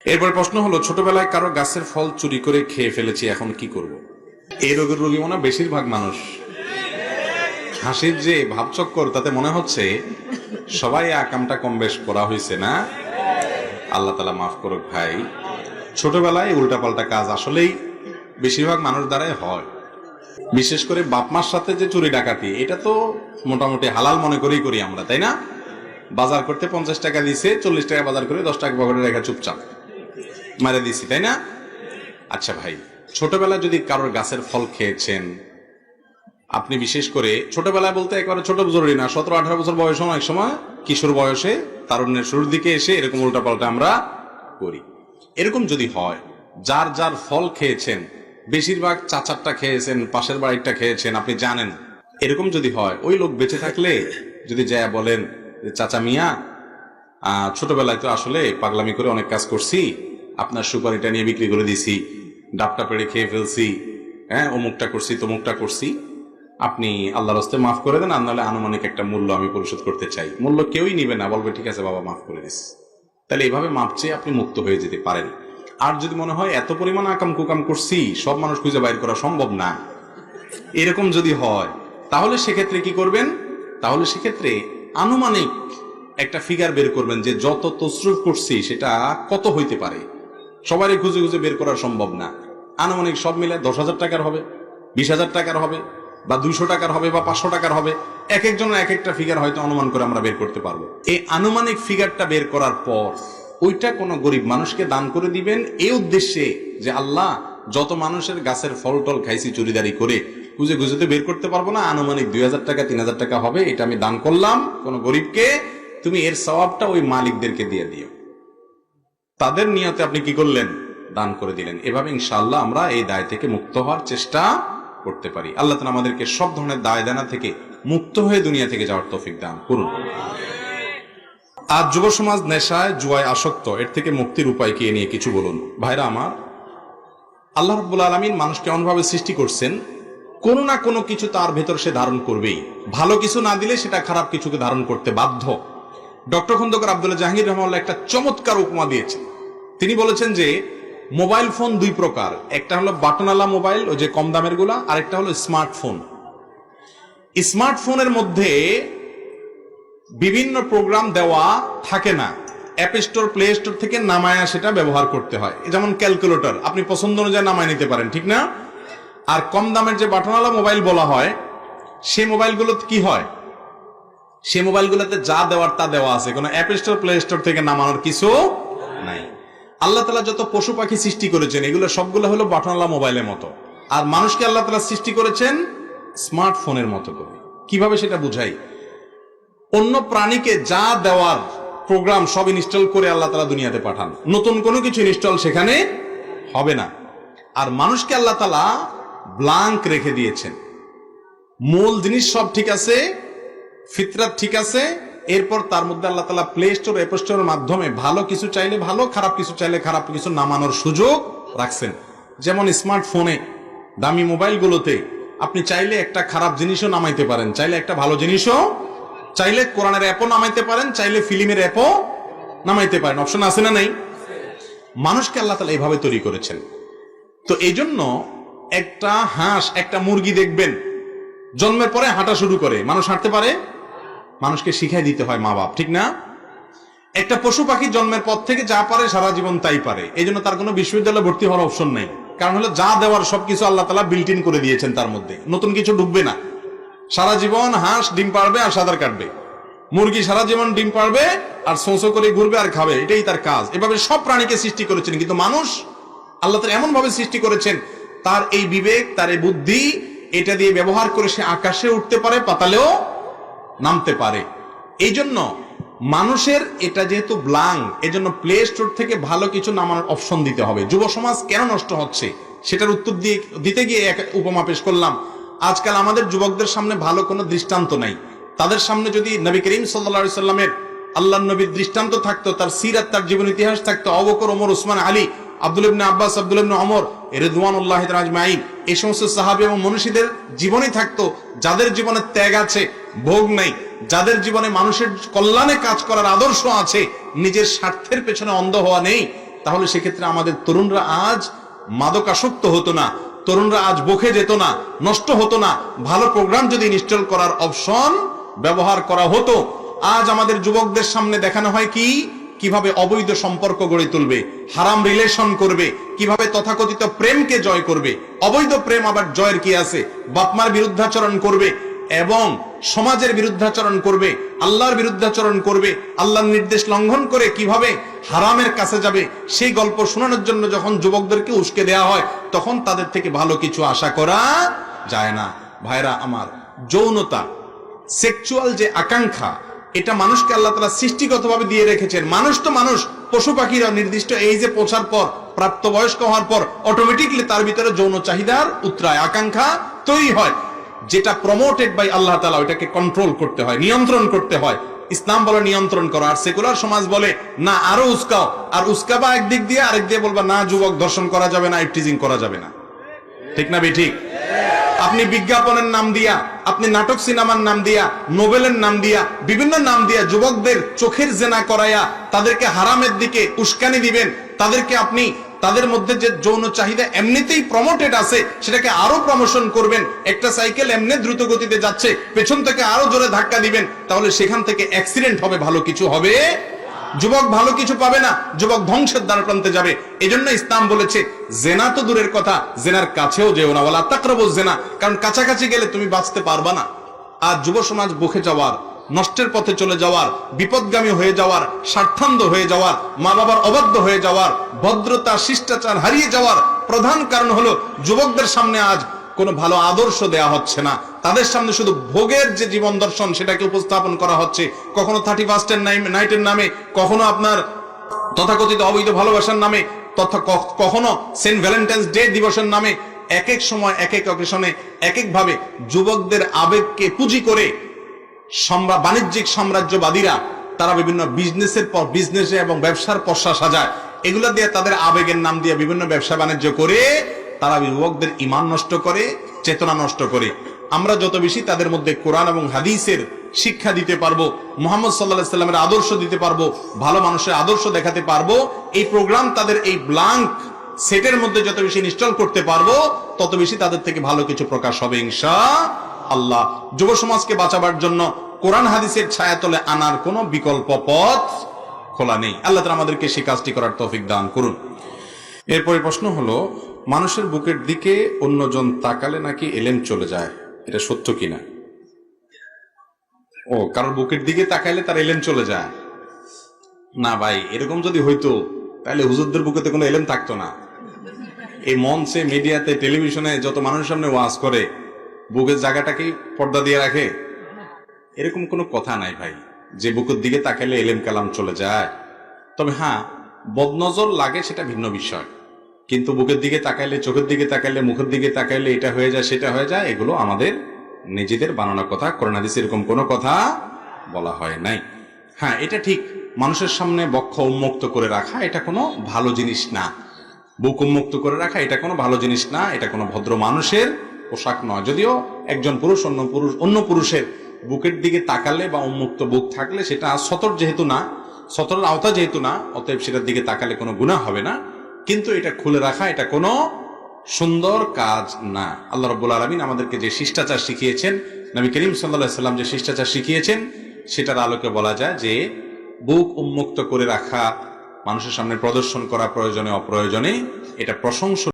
এরপর প্রশ্ন হলো, ছোটবেলায় কারো গাছের ফল চুরি করে খেয়ে ফেলেছি, এখন কি করব? এই রোগের রোগী মনে বেশিরভাগ মানুষ। হাসির যে ভাবচক্কর, তাতে মনে হচ্ছে সবাই আকামটা কম বেশ করা হয়েছে না। আল্লাহ তাআলা মাফ করুক ভাই। ছোটবেলায় উল্টাপাল্টা কাজ আসলেই বেশিরভাগ মানুষ দ্বারাই হয়। বিশেষ করে বাপ মার সাথে যে চুরি ডাকাতি, এটা তো মোটামুটি হালাল মনে করেই করি আমরা, তাই না? বাজার করতে 50 টাকা দিছে, 40 টাকা বাজার করে 10 টাকা পকেটে রেখে চুপচাপ মারে দিছি, তাই না? আচ্ছা ভাই, ছোটবেলায় যদি কারোর গাছের ফল খেয়েছেন, আপনি বিশেষ করে ছোটবেলায় বলতে একেবারে ছোট জরুরি না, 17-18 বছর বয়সে, অনেক সময় কিশোর বয়সে, তারুণ্যের শুরুর দিকে এসে এরকম উল্টাপাল্টা আমরা করি। এরকম যদি হয়, যার যার ফল খেয়েছেন, বেশিরভাগ চাচারটা খেয়েছেন, পাশের বাড়িটা খেয়েছেন, আপনি জানেন, এরকম যদি হয়, ওই লোক বেঁচে থাকলে যদি যা বলেন, চাচা মিয়া, ছোটবেলায় তো আসলে পাগলামি করে অনেক কাজ করছি, আপনার সুপারিটা নিয়ে বিক্রি করে দিছি, ডাবটা পেড়ে খেয়ে ফেলছি, হ্যাঁ অমুকটা করছি তমুকটা করছি, আপনি আল্লাহর হস্তে মাফ করে দেন, আর নাহলে আনুমানিক একটা মূল্য আমি পরিশোধ করতে চাই। মূল্য কেউই নিবে না, বলবে ঠিক আছে বাবা মাফ করে দিস। তাহলে এইভাবে মাপ চেয়ে আপনি মুক্ত হয়ে যেতে পারেন। আর যদি মনে হয় এত পরিমাণ আকাম কুকাম করছি, সব মানুষ খুঁজে বাইর করা সম্ভব না, এরকম যদি হয়, তাহলে সেক্ষেত্রে কি করবেন? তাহলে সেক্ষেত্রে আনুমানিক একটা ফিগার বের করবেন যে যত তসরুফ করছি সেটা কত হইতে পারে। সবারই খুঁজে খুঁজে বের করা সম্ভব না। আনুমানিক সব মিলে 10,000 টাকার হবে, 20,000 টাকার হবে, বা 200 টাকার হবে, বা 500 টাকার হবে। এক একজনের এক একটা ফিগার হয়তো অনুমান করে আমরা বের করতে পারবো। এই আনুমানিক ফিগারটা বের করার পর ওইটা কোনো গরিব মানুষকে দান করে দিবেন, এই উদ্দেশ্যে যে আল্লাহ, যত মানুষের গাছের ফল টল খাইছি চুরিদারি করে, খুঁজে খুঁজে তো বের করতে পারবো না, আনুমানিক 2,000 টাকা 3,000 টাকা হবে, এটা আমি দান করলাম কোন গরিবকে, তুমি এর সওয়াবটা ওই মালিকদেরকে দিয়ে দিও। তাদের নিয়তে আপনি কি করলেন? দান করে দিলেন। এভাবে ইনশাআল্লাহ আমরা এই দায় থেকে মুক্ত হওয়ার চেষ্টা করতে পারি। আল্লাহ তাআলা আমাদেরকে সব ধরনের দায় দানা থেকে মুক্ত হয়ে দুনিয়া থেকে যাওয়ার তৌফিক দান করুন। আজ যুব সমাজ নেশায় জুয়ায় আসক্ত, এর থেকে মুক্তির উপায় কি নিয়ে কিছু বলুন। ভাইরা আমার, আল্লাহ রাব্বুল আলামিন মানুষকে এমনভাবে সৃষ্টি করছেন, কোনো না কোনো কিছু তার ভেতর সে ধারণ করবেই। ভালো কিছু না দিলে সেটা খারাপ কিছুকে ধারণ করতে বাধ্য। ডক্টর খন্দকার আব্দুল্লাহ জাহাঙ্গীর রহমানুল্লাহ একটা চমৎকার উপমা দিয়েছেন। তিনি বলেছেন যে মোবাইল ফোন দুই প্রকার, একটা হলো বাটনওয়ালা মোবাইল, ওই যে কম দামের গুলা, আর একটা হলো স্মার্টফোন। স্মার্টফোনের মধ্যে বিভিন্ন প্রোগ্রাম দেওয়া থাকে না, অ্যাপ স্টোর প্লে স্টোর থেকে নামায়া সেটা ব্যবহার করতে হয়। যেমন ক্যালকুলেটর আপনি পছন্দ অনুযায়ী নামায় নিতে পারেন, ঠিক না? আর কম দামের যে বাটনওয়ালা মোবাইল বলা হয়, সেই মোবাইলগুলোতে কি হয়? সে মোবাইলগুলোতে যা দেওয়ার তা দেওয়া আছে, কোনো অ্যাপ স্টোর প্লে স্টোর থেকে নামানোর কিছু নাই। আল্লাহ তাআলা যত পশু পাখি সৃষ্টি করেছেন, এগুলো সবগুলো হলো বাটনওয়ালা মোবাইলের মতো। আর মানুষকে আল্লাহ তাআলা সৃষ্টি করেছেন স্মার্টফোনের মতো করে। কিভাবে সেটা বুঝাই? অন্য প্রাণীকে যা দেওয়ার প্রোগ্রাম সব ইনস্টল করে আল্লাহ তাআলা দুনিয়াতে পাঠান, নতুন কোনো কিছু ইনস্টল সেখানে হবে না। আর মানুষকে আল্লাহ তাআলা ব্ল্যাঙ্ক রেখে দিয়েছেন, মূল জিনিস সব ঠিক আছে, ফিতরাত ঠিক আছে, এরপর তার মধ্যে আল্লাহ তাআলা প্লে স্টোর অ্যাপ স্টোরের মাধ্যমে ভালো কিছু চাইলে ভালো, খারাপ কিছু চাইলে খারাপ কিছু নামানোর সুযোগ রাখছেন। যেমন স্মার্টফোনে, দামি মোবাইলগুলোতে আপনি চাইলে একটা খারাপ জিনিসও নামাইতে পারেন, চাইলে একটা ভালো জিনিসও, চাইলে কোরআনের অ্যাপও নামাইতে পারেন, চাইলে ফিল্মের অ্যাপও নামাইতে পারেন। অপশন আছে না? নাই? মানুষকে আল্লাহ তাআলা এইভাবে তৈরি করেছেন। তো এই জন্য একটা হাঁস, একটা মুরগি দেখবেন জন্মের পরে হাঁটা শুরু করে, মানুষ হাঁটতে পারে, মানুষকে শিখাই দিতে হয় মা বাপ, ঠিক না? একটা পশু পাখি জন্মের পর থেকে যা পারে সারা জীবন তাই পারে, এই জন্য তার কোনো বিশ্ববিদ্যালয়ে ভর্তি হওয়ার অপশন নেই। কারণ হলো যা দেওয়ার সবকিছু আল্লাহ তাআলা বিল্ট ইন করে দিয়েছেন, তার মধ্যে নতুন কিছু ঢুকবে না। সারা জীবন হাঁস ডিম পাড়বে আর সাঁতার কাটবে, মুরগি সারা জীবন ডিম পাড়বে আর সোঁসো করে ঘুরবে আর খাবে, এটাই তার কাজ। এভাবে সব প্রাণীকে সৃষ্টি করেছেন। কিন্তু মানুষ আল্লাহ তাআলা এমন ভাবে সৃষ্টি করেছেন, তার এই বিবেক, তার এই বুদ্ধি, এটা দিয়ে ব্যবহার করে সে আকাশে উঠতে পারে, পাতালেও নামতে পারে। এই জন্য মানুষের এটা যেহেতু ব্ল্যাঙ্ক, এই জন্য প্লে স্টোর থেকে ভালো কিছু নামানোর অপশন দিতে হবে। যুব সমাজ কেন নষ্ট হচ্ছে সেটার উত্তর দিতে গিয়ে এক উপমা পেশ করলাম। আজকাল আমাদের যুবকদের সামনে ভালো কোনো দৃষ্টান্ত নাই। তাদের সামনে যদি নবী করিম সাল্লাল্লাহু আলাইহি সাল্লামের, আল্লাহর নবীর দৃষ্টান্ত থাকতো, তার সিরাত, তার জীবন ইতিহাস থাকতো, আবু বকর, ওমর, উসমান, আলী, আব্দুল্লাহ ইবনে আব্বাস, আব্দুল্লাহ ইবনে ওমর রিদওয়ানুল্লাহি তাআলা আজমাইন, এই সমস্ত সাহাবী এবং মনীষীদের জীবনই থাকতো, যাদের জীবনে ত্যাগ আছে, ভোগ নাই, যাদের জীবনে মানুষের কল্যাণে কাজ করার আদর্শ আছে, নিজের স্বার্থের পেছনে অন্ধ হওয়া নেই, তাহলে সেক্ষেত্রে আমাদের তরুণরা আজ মাদকাসক্ত হতো না, তরুণরা আজ বকে যেত না, নষ্ট হতো না। ভালো প্রোগ্রাম যদি ইনস্টল করার অপশন ব্যবহার করা হতো। আজ আমাদের যুবকদের সামনে দেখানো হয় কিভাবে অবৈধ সম্পর্ক গড়ে তুলবে, হারাম রিলেশন করবে, কিভাবে তথাকথিত প্রেমকে জয় করবে। অবৈধ প্রেম আবার জয়ের কি আছে? বাপমার বিরুদ্ধাচরণ করবে এবং সমাজের বিরুদ্ধাচরণ করবে, আল্লাহর বিরুদ্ধাচরণ করবে, আল্লাহর নির্দেশ লঙ্ঘন করে কিভাবে হারামের কাছে যাবে, সেই গল্প শোনানোর জন্য যখন যুবকদেরকে উস্কে দেওয়া হয়, তখন তাদের থেকে ভালো কিছু আশা করা যায় না। ভাইরা আমার, যৌনতা, সেক্সুয়াল যে আকাঙ্ক্ষা, এটা মানুষকে আল্লাহ তাআলা সৃষ্টিগতভাবে দিয়ে রেখেছেন। মানুষ তো মানুষ, পশু পাখিরা নির্দিষ্ট এইজে পৌঁছার পর, প্রাপ্তবয়স্ক হওয়ার পর অটোমেটিকলি তার ভিতরে যৌন চাহিদার উত্তরায় আকাঙ্ক্ষা তৈরি হয়। যেটা প্রমোটেড বাই আল্লাহ তাআলা, ওইটাকে কন্ট্রোল করতে হয়, নিয়ন্ত্রণ করতে হয়। ইসলাম বলে নিয়ন্ত্রণ করা, আর সেকুলার সমাজ বলে না আরো উস্কাও, আর উস্কাবা একদিক দিয়ে, আরেক দিয়ে বলবা না যুবক দর্শন করা যাবে না, ইফটিজিং করা যাবে না। ঠিক না বেঠিক? আপনি বিজ্ঞাপনের নাম দিয়া, আপনি নাটক সিনেমার নাম দিয়া, নোবেলের নাম দিয়া, বিভিন্ন নাম দিয়া যুবকদের চোখের জেনা করাইয়া তাদেরকে হারামের দিকে উস্কানি দিবেন। তাদেরকে আপনি তাদের মধ্যে যে যৌন চাহিদা এমনিতেই প্রমোটেড আছে, সেটাকে আরো প্রমোশন করবেন। একটা সাইকেল এমনি দ্রুত গতিতে যাচ্ছে, পেছন থেকে আরো জোরে ধাক্কা দিবেন, তাহলে সেখান থেকে অ্যাক্সিডেন্ট হবে, ভালো কিছু হবে, যুবক ভালো কিছু পাবে না, যুবক ধ্বংসের দ্বার প্রান্তে যাবে। এজন্য ইসলাম বলেছে জেনা তো দূরের কথা, জেনার কাছেও যেও না, ওয়ালা তাকরাবুজ জেনা, কারণ কাছাকাছি গেলে তুমি বাঁচতে পারবা না। আর যুব সমাজ বকে যাওয়ার, নষ্টের পথে চলে যাওয়ার, বিপদগামী হয়ে যাওয়ার, স্বার্থান্ধ হয়ে যাওয়ার, মা বাবার অবাধ্য হয়ে যাওয়ার, ভদ্রতা শিষ্টাচার হারিয়ে যাওয়ার প্রধান কারণ হলো যুবকদের সামনে আজ কোনো ভালো আদর্শ দেয়া হচ্ছে না। তাদের সামনে শুধু ভোগের যে জীবন দর্শন সেটাকে উপস্থাপন করা হচ্ছে। কখনো 31 নাইটের নামে, কখনো আপনার তথাকথিত অবৈধ ভালোবাসার নামে, কখনো সেন্ট ভ্যালেন্টাইন্স ডে দিবসের নামে, এক এক সময় এক এক অকেশনে এক এক ভাবে যুবকদের আবেগকে পুঁজি করে বাণিজ্যিক সাম্রাজ্যবাদীরা তারা বিভিন্ন বিজনেসের পর বিজনেসে এবং ব্যবসার পশ্চা সাজায়। এগুলা দিয়ে তাদের আবেগের নাম দিয়ে বিভিন্ন ব্যবসা বাণিজ্য করে তারা যুবকদের ঈমান নষ্ট করে, চেতনা নষ্ট করে। আমরা যত বেশি তাদের মধ্যে কোরআন এবং হাদিসের শিক্ষা দিতে পারবো, মুহাম্মদ সাল্লাল্লাহু আলাইহি সাল্লামের আদর্শ দিতে পারবো, ভালো মানুষের আদর্শ দেখাতে পারবো, এই প্রোগ্রাম তাদের এই ব্ল্যাঙ্ক সেটের মধ্যে যত বেশি ইনস্টল করতে পারবো, তত বেশি তাদের থেকে ভালো কিছু প্রকাশ হবে ইনশাআল্লাহ। যুব সমাজকে বাঁচাবার জন্য কোরআন হাদিসের ছায়াতলে আনার কোনো বিকল্প পথ খোলা নেই। আল্লাহ তাআলা আমাদেরকে সেই কাজটি করার তৌফিক দান করুন। এরপরে প্রশ্ন হলো, মানুষের বুকের দিকে অন্যজন তাকালে নাকি এলেম চলে যায়, এটা সত্য কিনা? ও, কারোর বুকের দিকে তাকাইলে তার এলেম চলে যায়? না ভাই, এরকম যদি হইতো তাহলে হুজুরদের বুকেতে কোনো এলেম থাকতো না। এই মঞ্চে, মিডিয়াতে, টেলিভিশনে যত মানুষের সামনে ওয়াজ করে, বুকের জায়গাটাকে পর্দা দিয়ে রাখে? এরকম কোনো কথা নাই ভাই যে বুকের দিকে তাকাইলে এলেম কালাম চলে যায়। তবে হ্যাঁ, বদনজর লাগে সেটা ভিন্ন বিষয়, কিন্তু বুকের দিকে তাকাইলে, চোখের দিকে তাকাইলে, মুখের দিকে তাকাইলে এটা হয়ে যায় সেটা হয়ে যায়, এগুলো আমাদের নিজেদের বানানো কথা। কোরআন হাদিসে এরকম কোনো কথা বলা হয় নাই। হ্যাঁ, এটা ঠিক, মানুষের সামনে বক্ষ উন্মুক্ত করে রাখা এটা কোনো ভালো জিনিস না, বুক উন্মুক্ত করে রাখা এটা কোনো ভালো জিনিস না, এটা কোনো ভদ্র মানুষের পোশাক নয়। যদিও একজন পুরুষ অন্য পুরুষের বুকের দিকে তাকালে বা উন্মুক্ত বুক থাকলে সেটা সতর যেহেতু না, সতরের আওতা যেহেতু না, অতএব সেটার দিকে তাকালে কোনো গুনাহ হবে না। কিন্তু এটা খুলে রাখা এটা কোনো সুন্দর কাজ না। আল্লাহ রাব্বুল আলামিন আমাদেরকে যে শিষ্টাচার শিখিয়েছেন, নবী করিম সাল্লাল্লাহু আলাইহি সাল্লাম যে শিষ্টাচার শিখিয়েছেন, সেটার আলোকে বলা যায় যে বুক উন্মুক্ত করে রাখা, মানুষের সামনে প্রদর্শন করা প্রয়োজনে অপ্রয়োজনে, এটা প্রশংসনীয়।